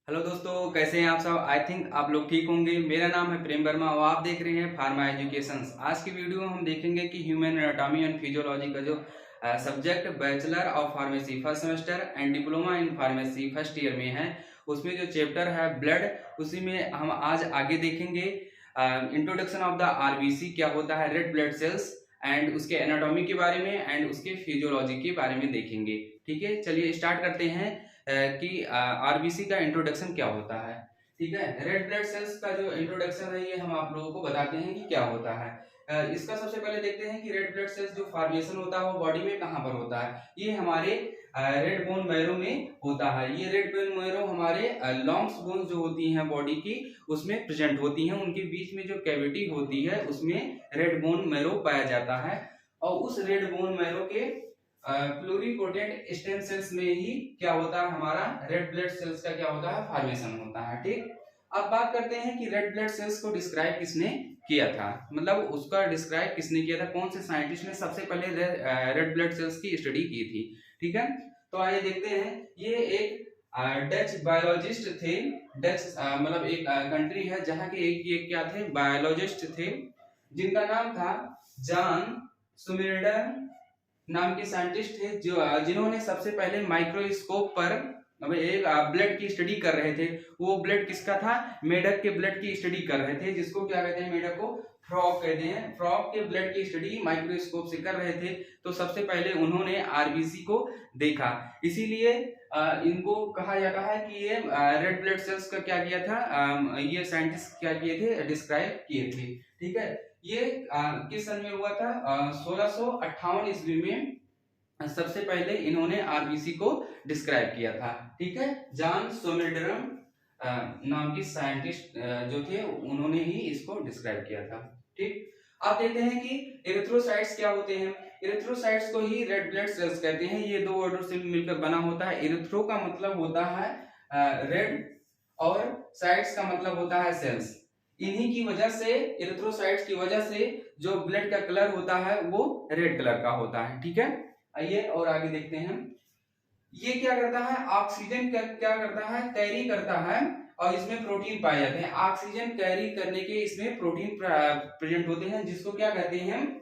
Hello दोस्तों, कैसे हैं आप सब। आई थिंक आप लोग ठीक होंगे। मेरा नाम है प्रेम वर्मा और आप देख रहे हैं फार्मा एजुकेशंस। आज की वीडियो में हम देखेंगे कि ह्यूमन एनाटॉमी एंड फिजियोलॉजी का जो subject bachelor of pharmacy first semester and diploma in pharmacy first year में है, उसमें जो चैप्टर है ब्लड, उसी में हम आज आगे देखेंगे इंट्रोडक्शन ऑफ द आरबीसी, क्या होता है रेड ब्लड सेल्स, एंड उसके एनाटॉमी के बारे में एंड उसके फिजियोलॉजी के बारे में देखेंगे। ठीक है, चलिए स्टार्ट करते हैं कि आरबीसी का इंट्रोडक्शन क्या होता है। ठीक है, रेड ब्लड सेल्स का जो इंट्रोडक्शन है ये हम आप लोगों को बताते हैं कि क्या होता है। इसका सबसे पहले देखते हैं कि रेड ब्लड सेल्स जो फॉर्मेशन होता है वो बॉडी में कहाँ पर होता है। ये हमारे रेड बोन मैरो में होता है। ये रेड बोन मैरो हमारे लॉन्ग्स बोन जो होती हैं बॉडी की उसमें प्रेजेंट होती हैं। उनके बीच में जो कैविटी होती है उसमें रेड बोन मैरो पाया जाता है और उस रेड बोन मैरो के प्लूरिपोटेंट स्टेम सेल्स में ही क्या होता है, हमारा रेड ब्लड सेल्स का क्या होता है, फॉर्मेशन होता है। ठीक, अब बात करते हैं कि रेड ब्लड सेल्स को डिस्क्राइब किसने किया था, मतलब उसका डिस्क्राइब किसने किया था, कौन से साइंटिस्ट ने सबसे पहले रेड ब्लड सेल्स की स्टडी की थी। ठीक है, तो आइए देखते हैं। ये एक डच बायोलॉजिस्ट थे। डच मतलब एक कंट्री है जहाँ के एक क्या थे, बायोलॉजिस्ट थे, जिनका नाम था जॉन सुमेरडर नाम के साइंटिस्ट थे, जो जिन्होंने सबसे पहले माइक्रोस्कोप पर एक ब्लड की स्टडी कर रहे थे। वो ब्लड किसका था, मेढक के ब्लड की स्टडी कर रहे थे, जिसको क्या कहते हैं, मेढक को फ्रॉग कहते हैं। फ्रॉग के ब्लड की स्टडी माइक्रोस्कोप से कर रहे थे, तो सबसे पहले उन्होंने आरबीसी को देखा। इसीलिए इनको कहा जाता है कि ये रेड ब्लड सेल्स का क्या किया था, ये साइंटिस्ट क्या किए थे, डिस्क्राइब किए थे। ठीक है, ये किस सन में हुआ था, 1658 ईस्वी में सबसे पहले इन्होंने आरबीसी को डिस्क्राइब किया था। ठीक है, जॉन सोमेडरम नाम की साइंटिस्ट जो थे उन्होंने ही इसको डिस्क्राइब किया था। ठीक, आप देखते हैं कि इरिथ्रोसाइट्स क्या होते हैं। इरिथ्रोसाइट्स को ही रेड ब्लड सेल्स कहते हैं। ये दो वर्डों से मिलकर बना होता है। इरिथ्रो का मतलब होता है रेड और साइट्स का मतलब होता है सेल्स। इन्हीं की वजह से, इरिथ्रोसाइट्स की वजह से जो ब्लड का कलर होता है वो रेड कलर का होता है। ठीक है, आइए और आगे देखते हैं। ये क्या करता है, ऑक्सीजन क्या करता है, कैरी करता है और इसमें प्रोटीन पाए जाते हैं। ऑक्सीजन कैरी करने के इसमें प्रोटीन प्रेजेंट होते हैं, जिसको क्या कहते हैं,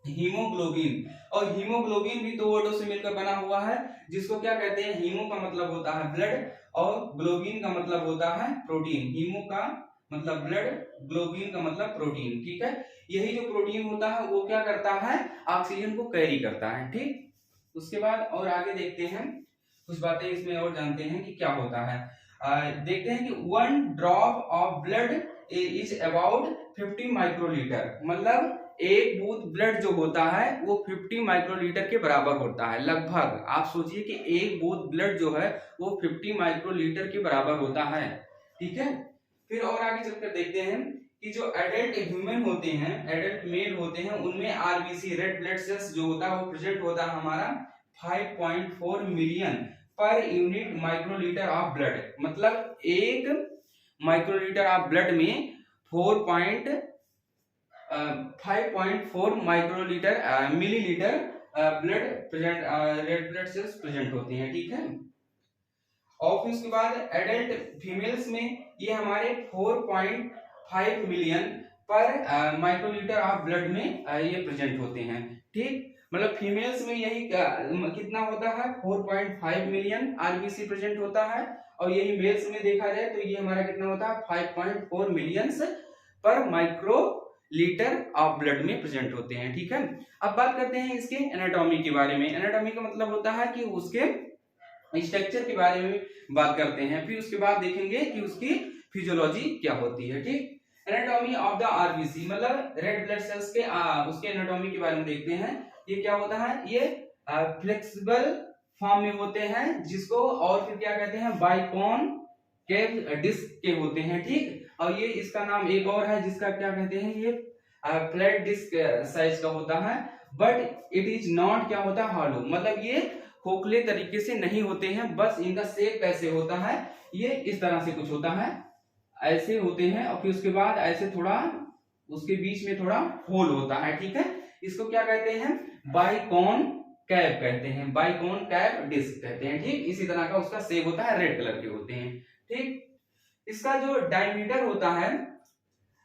हीमोग्लोबिन। और हीमोग्लोबिन भी दो वर्डों से मिलकर बना हुआ है, जिसको क्या कहते हैं, हीमो का मतलब होता है ब्लड और ग्लोबिन का मतलब होता है प्रोटीन। हीमो का मतलब ब्लड, ग्लोबिन का मतलब प्रोटीन। ठीक है, यही जो प्रोटीन होता है वो क्या करता है, ऑक्सीजन को कैरी करता है। ठीक, उसके बाद और आगे देखते हैं, कुछ बातें इसमें और जानते हैं कि क्या होता है। देखते हैं कि 1 drop of blood is about 50 microlitre, मतलब एक बूंद ब्लड जो होता है वो 50 माइक्रोलीटर के बराबर होता है लगभग। आप सोचिए कि एक बूंद ब्लड जो है वो 50 माइक्रोलीटर के बराबर होता है। ठीक है, फिर और आगे चलकर देखते हैं कि जो एडल्ट ह्यूमन होते हैं, एडल्ट मेल होते हैं, उनमें आरबीसी रेड ब्लड सेल्स जो होता है वो प्रेजेंट होता है हमारा 5.4 million per unit microlitre of blood. मतलब एक माइक्रोलीटर ऑफ ब्लड में 5.4 microlitre millilitre blood present, red blood cells present होती हैं। ठीक है, और फिर उसके बाद एडल्ट फीमेल्स में ये हमारे 4.5 मिलियन पर माइक्रोलीटर ऑफ ब्लड में ये प्रेजेंट होते हैं। ठीक, मतलब फीमेल्स में यही कितना होता है, 4.5 मिलियन आरबीसी प्रेजेंट होता है, और यही मेल्स में देखा जाए तो ये हमारा कितना होता है, 5.4 मिलियन पर माइक्रो लीटर ऑफ ब्लड में प्रेजेंट होते हैं। ठीक है, अब बात करते हैं इसके एनाटॉमी के बारे में। एनाटॉमी का मतलब होता है कि उसके स्ट्रक्चर के बारे में बात करते हैं, फिर उसके बाद देखेंगे कि उसकी फिजियोलॉजी क्या होती है। ठीक, एनाटॉमी ऑफ द आरबीसी मतलब रेड ब्लड सेल्स के उसके एनाटॉमी के बारे में देखते हैं। ये क्या होता है, ये फ्लेक्सिबल फॉर्म में होते हैं, जिसको और फिर क्या कहते हैं, बाइकॉन के डिस्क के होते हैं। ठीक, और ये इसका नाम एक और है जिसका क्या कहते हैं, ये फ्लैट डिस्क साइज का होता है, बट इट इज नॉट क्या होता है, हॉलो, मतलब ये खोखले तरीके से नहीं होते हैं, बस इनका शेप कैसे होता है, ये इस तरह से कुछ होता है, ऐसे होते हैं, और फिर उसके बाद ऐसे थोड़ा उसके बीच में थोड़ा होल होता है। ठीक है, इसको क्या कहते हैं, बाइकॉन कैप कहते हैं, बाइकॉन कैप डिस्क कहते हैं। ठीक, इसी तरह का उसका शेप होता है, रेड कलर के होते हैं। ठीक। ठीक। इसका जो डायमीटर होता है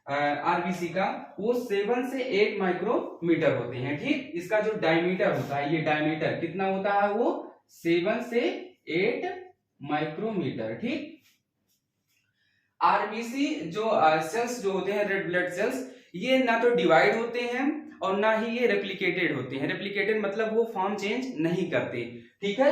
आरबीसी का वो 7 से 8 माइक्रोमीटर होते हैं। ठीक, इसका जो डायमीटर होता है, ये डायमीटर कितना होता है, वो 7 से 8 माइक्रोमीटर। ठीक, आरबीसी जो सेल्स जो होते हैं, रेड ब्लड सेल्स, ये ना तो डिवाइड होते हैं और ना ही ये रेप्लिकेटेड होते हैं। रेप्लिकेटेड मतलब वो फॉर्म चेंज नहीं करते। ठीक है,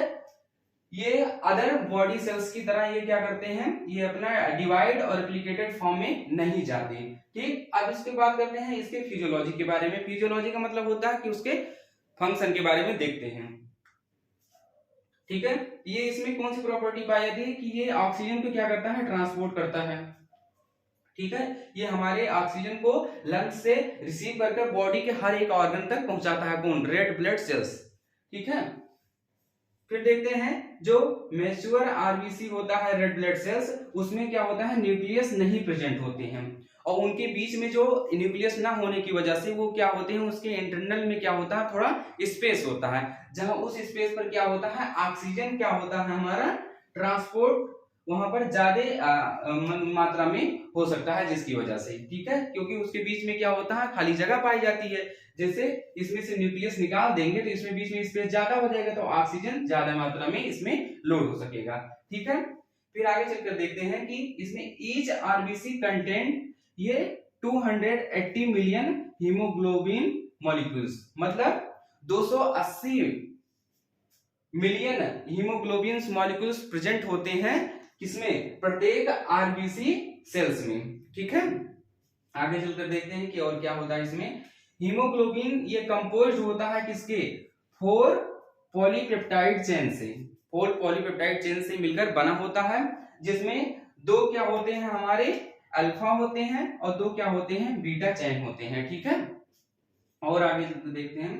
ये अदर बॉडी सेल्स की तरह ये क्या करते हैं, ये अपना डिवाइड और रेप्लिकेटेड फॉर्म में नहीं जाते। ठीक, अब इसके बात करते हैं इसके फिजियोलॉजी के बारे में। फिजियोलॉजी का मतलब होता है कि उसके फंक्शन के बारे में देखते हैं। ठीक है, ये इसमें कौन सी प्रॉपर्टी पाई जाती है कि ये ऑक्सीजन को क्या करता है, ट्रांसपोर्ट करता है। ठीक है, ये हमारे ऑक्सीजन को लंग्स से रिसीव करके बॉडी के हर एक ऑर्गन तक पहुंचाता है। कौन, रेड ब्लड सेल्स। ठीक है, फिर देखते हैं जो मैच्योर आरबीसी होता है, रेड ब्लड सेल्स, उसमें क्या होता है, न्यूक्लियस नहीं प्रेजेंट होते हैं और उनके बीच में जो न्यूक्लियस ना होने की वजह से वो क्या होते हैं, उसके इंटरनल में क्या होता है, थोड़ा स्पेस होता है, जहां उस स्पेस पर क्या होता है, ऑक्सीजन क्या होता है हमारा ट्रांसपोर्ट वहां पर ज्यादा मात्रा में हो सकता है, जिसकी वजह से। ठीक है, क्योंकि उसके बीच में क्या होता है, खाली जगह पाई जाती है। जैसे इसमें से न्यूक्लियस निकाल देंगे तो इसमें बीच में स्पेस ज्यादा हो जाएगा, तो ऑक्सीजन ज्यादा मात्रा में इसमें लोड हो सकेगा। ठीक है, फिर आगे चलकर देखते हैं कि इसमें ईच आरबीसी कंटेंट ये 280 मिलियन हीमोग्लोबिन मॉलिक्यूल्स, मतलब 280 मिलियन हीमोग्लोबिन मॉलिक्यूल्स प्रेजेंट होते हैं, किसमें, प्रत्येक आरबीसी सेल्स में। ठीक है, आगे चलकर देखते हैं कि और क्या होता है इसमें। हीमोग्लोबिन ये कंपोज्ड होता है किसके, 4 पॉलीपेप्टाइड चेन से, 4 पॉलीपेप्टाइड चेन से मिलकर बना होता है, जिसमें 2 क्या होते हैं हमारे अल्फा होते हैं और 2 क्या होते हैं, बीटा चेन होते हैं। ठीक है, और आगे देखते हैं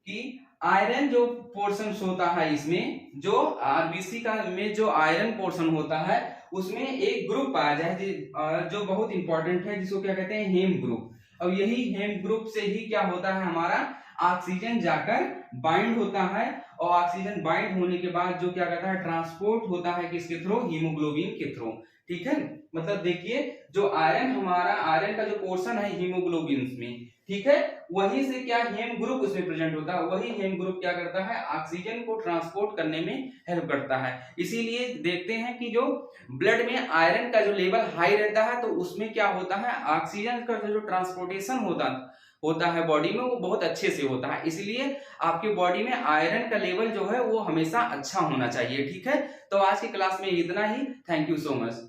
कि आयरन जो पोर्शन होता है इसमें, जो आरबीसी का में जो आयरन पोर्शन होता है उसमें एक ग्रुप पाया जाए जो बहुत इंपॉर्टेंट है, जिसको क्या कहते हैं, हेम ग्रुप। और यही हेम ग्रुप से ही क्या होता है, हमारा ऑक्सीजन जाकर बाइंड होता है और ऑक्सीजन बाइंड होने के बाद जो क्या कहता है, ट्रांसपोर्ट होता है किसके थ्रू, हीमोग्लोबिन के थ्रू। ठीक है, मतलब देखिए जो आयरन हमारा, आयरन का जो पोर्शन है हीमोग्लोबिन में, ठीक है, वहीं से क्या हेम ग्रुप उसमें प्रेजेंट होता है, वही हेम ग्रुप क्या करता है, ऑक्सीजन को ट्रांसपोर्ट करने में हेल्प करता है। इसीलिए देखते हैं कि जो ब्लड में आयरन का जो लेवल हाई रहता है तो उसमें क्या होता है, ऑक्सीजन का जो ट्रांसपोर्टेशन होता है बॉडी में, वो बहुत अच्छे से होता है। इसलिए आपके बॉडी में आयरन का लेवल जो है वो हमेशा अच्छा होना चाहिए। ठीक है, तो आज की क्लास में इतना ही। Thank you so much.